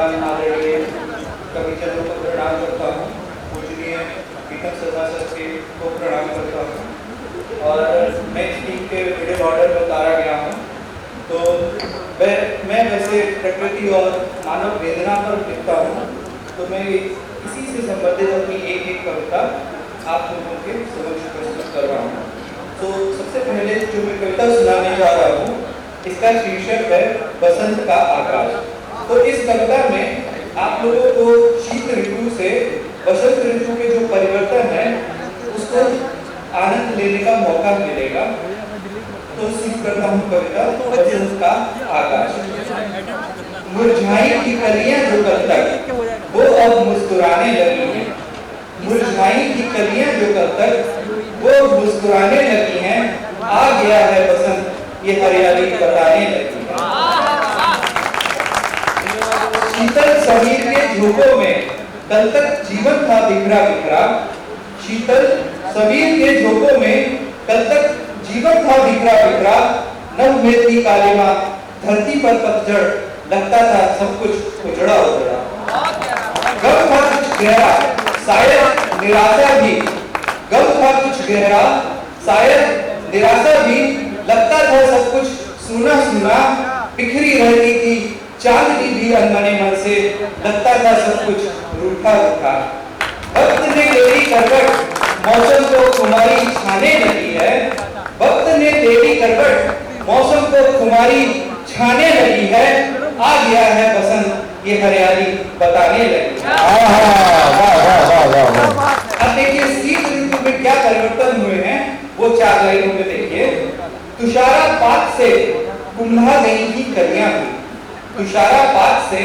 विद्वान आदरणीय कविचंद्र को प्रणाम करता हूँ, पूजनीय पीतम सदा सर को प्रणाम करता हूँ और मैं इस टीम के मिडिल ऑर्डर में उतारा गया हूँ। तो मैं वैसे प्रकृति और मानव वेदना पर लिखता हूँ, तो मैं इसी से संबंधित अपनी एक एक कविता आप लोगों के समक्ष प्रस्तुत कर रहा हूँ। तो सबसे पहले जो मैं कविता सुनाने जा रहा हूँ, इसका शीर्षक है बसंत का आकाश। तो इस कविता में आप लोगों को शीत ऋतु से बसंत ऋतु के जो परिवर्तन है उसको आनंद लेने का मौका मिलेगा। तो सीख करता हूँ कविता बसंत का आकाश। मुरझाई की कलियां जो कल तक वो अब मुस्कुराने लगी हैं, मुरझाई की कलियां जो कल तक वो मुस्कुराने लगी हैं, आ गया है बसंत ये हरियाली बताने लगी है। शीतल समीर के झोंकों में कल तक जीवन था बिखरा बिखरा, शीतल समीर के झोंकों में कल तक जीवन था बिखरा बिखरा, नभ में थी कालिमा धरती पर पतझड़, लगता था सब कुछ उजड़ा उजड़ा। गम था कुछ गहरा शायद निराशा भी, गम था कुछ गहरा शायद निराशा भी, लगता था सब कुछ सूना सूना, बिखरी रहती थी चांदनी भी अनमने मन से, लगता था सब कुछ रूठा रूठा। वक्त ने तेरी करवट मौसम को खुमारी छाने लगी है, वक्त ने तेरी करवट मौसम को खुमारी छाने लगी है, आ गया है बसंत ये हरियाली बताने लगी है। अब देखिए शीत ऋतु में क्या परिवर्तन हुए हैं वो 4 लाइनों में देखिए। तुषारापात से कुम्भला गई थी कलियां भी, तुषारापात से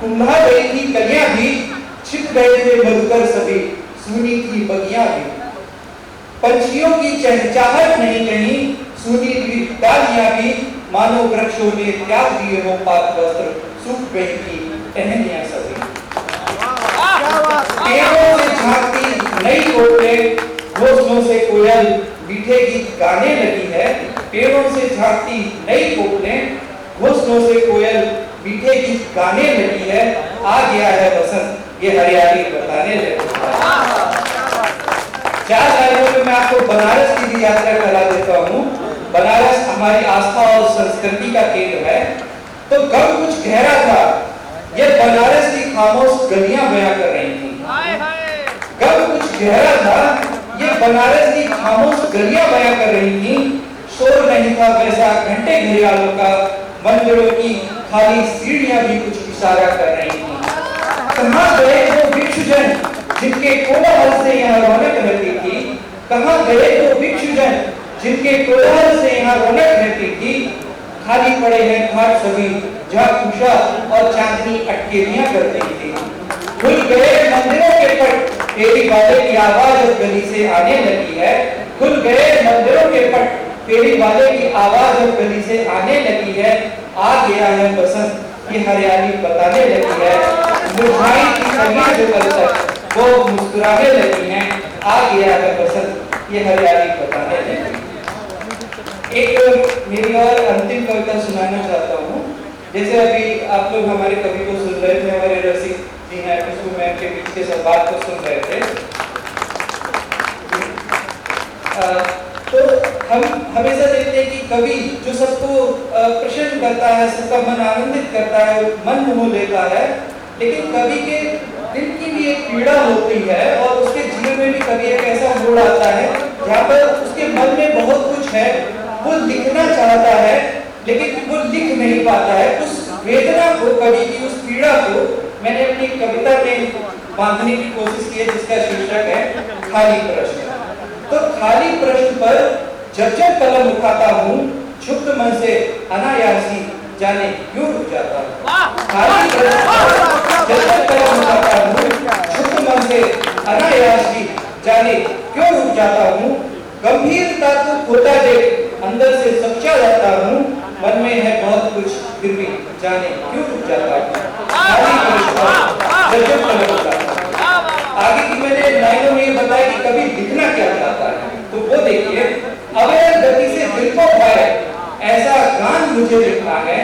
कुम्भला गई थी कलियां भी, छिप गए थे मधुकर सभी सूनी थी बगियां भी। पंछियों की चहचहाहट नहीं कहीं, सूनी थी डालियां भी, मानो वृक्षों ने त्याग दिए हो पात वस्त्र, सूख गई थी टहनियां सभी। पेड़ों से झांकती नई कोयलें, घोंसलों से कोयल मीठे गीत गाने लगी है, पेड़ों से झांकती नई कोयलें, घोंसलों से कोयल मीठे गीत गाने लगी है, आ गया है बसंत ये हरियाली बताने लगी है। 4 लाइनों में मैं आपको बनारस की भी यात्रा करा देता हूँ। बनारस हमारी आस्था और संस्कृति का केंद्र है। तो गम कुछ गहरा था, ये बनारस की खामोश गलियां बयां कर रही थी। गम कुछ गहरा था, ये बनारस की खामोश गलियां बयां कर रही थी। शोर नहीं था वैसा घंटे घड़ियालों का, मंदिरों की खाली सीढ़ियां भी कुछ इशारा कर रही थी। कहां गए वो भिक्षुजन जिनके कोलाहल से यहाँ रौनक रहती थी, कहां गए वो भिक्षुजन जिनके कोलाहल से यहाँ रौनक रहती थी। खाली पड़े हैं घाट सभी जहाँ उषा और चांदनी अटकेलियां करती थी। खुल गए मंदिरों के पट फेरी वाले की आवाज अब गली से आने लगी है, खुल गए मंदिरों के पट फेरी वाले की आवाज अब गली से आने लगी है, आ गया है बसंत ये हरियाली बताने लगी है। मुरझाई की कलियां जो कल तक वो मुस्कुराने लगी हैं, आ गया है बसंत ये हरियाली बताने लगी है। एक मेरी और अंतिम कविता सुनाना चाहता हूँ। जैसे अभी आप लोग हमारे कवि को सुन रहे थे, हमारे रसिक जी हैं खुशबू मैम के बीच के सब बात को सुन रहे थे। तो हम हमेशा देखते हैं कि कवि जो सबको प्रसन्न करता है, सबका मन आनंदित करता है, मन मोह लेता है, लेकिन कवि के दिल की भी एक पीड़ा होती है और उसके जीवन में भी कभी एक ऐसा मोड़ आता है जहाँ पर उसके मन में बहुत कुछ है, वो लिखना चाहता है लेकिन वो लिख नहीं पाता है। उस वेदना को, कवि की उस पीड़ा को मैंने अपनी कविता में बांधने की कोशिश की है, जिसका शीर्षक है खाली प्रश्न। तो खाली प्रश्न पर जब जब कलम उठाता हूँ, क्षुब्ध मन से अनायासी जाने क्यों रुक जाता हूँ। खाली प्रश्न पर जब जब कलम उठाता हूँ, क्षुब्ध मन से अनायासी जाने क्यों रुक जाता हूँ। गंभीरता को खोता देख अंदर से सच्चा जाता हूँ, मन में है बहुत कुछ फिर भी जाने क्यों रुक जाता हूँ। आगे की मैंने लाइनों में ये बताया कि कभी लिखना क्या चाहता है, तो वो देखिए। अविरल गति से दिल को भाए ऐसा गान मुझे लिखना है,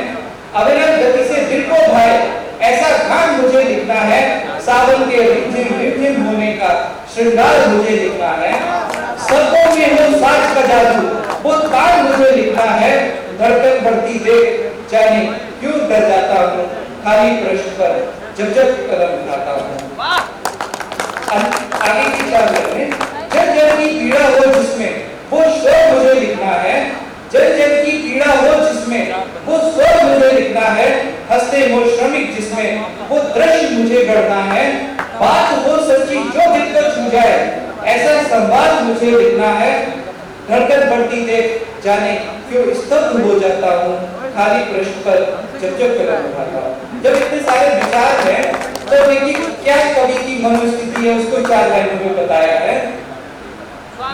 अविरल गति से दिल को भाए ऐसा गान मुझे लिखना है, सावन के रिमझिम होने का श्रृंगार मुझे लिखना है, सबों में हो साज का जादू वो तार मुझे लिखना है, धड़कन बढ़ती देख जाने क्यों डर जाता हूँ, खाली प्रश्न पर जब कदम उठाता हूँ। आगे की 4 लाइनें, जब जब की पीड़ा हो जिसमें वो स्वर मुझे लिखना है, जब जब की पीड़ा हो जिसमें वो स्वर मुझे लिखना है, हंसते वो श्रमिक जिसमें वो दृश्य मुझे गढ़ना है, बात हो सच्ची जो दिल को छू जाए ऐसा संवाद मुझे लिखना है, धड़कन बढ़ती देख जाने क्यों स्तब्ध हो जाता हूँ, खाली प्रश्न पर जब कदम उठाता हूँ। जब इतने सारे विचार हैं तो देखिए क्या कवि की मनोस्थिति है उसको 4 लाइनों में बताया है।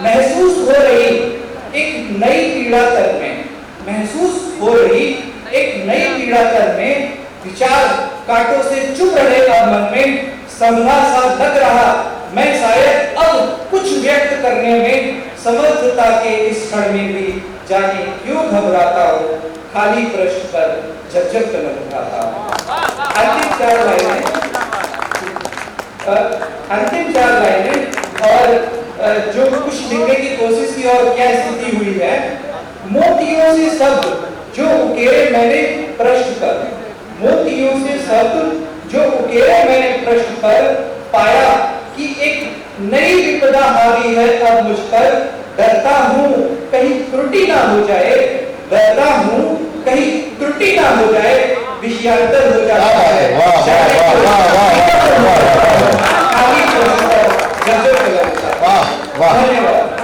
महसूस हो रही एक नई पीड़ा तन में, महसूस हो रही एक नई पीड़ा तन में, विचार कांटों से चुभ रहे अब मन में, संभला सा लग रहा मैं शायद अब कुछ व्यक्त करने में, समर्थता के इस क्षण में भी जाने क्यों घबराता हूँ, खाली प्रश्न पर जब कदम उठाता हूँ। अंतिम 4 लाइनें और जो कुछ लिखने की कोशिश की और क्या स्थिति हुई है। मोतियों से शब्द जो उकेरे मैंने प्रश्न पर, मोतियों से शब्द जो उकेरे मैंने प्रश्न पर, पाया कि एक नई विपदा हावी है अब मुझ पर, डरता हूँ कहीं त्रुटि ना हो जाए, डरता हूँ कहीं त्रुटि ना हो जाए, विषयांतर हो जाता है, धन्यवाद।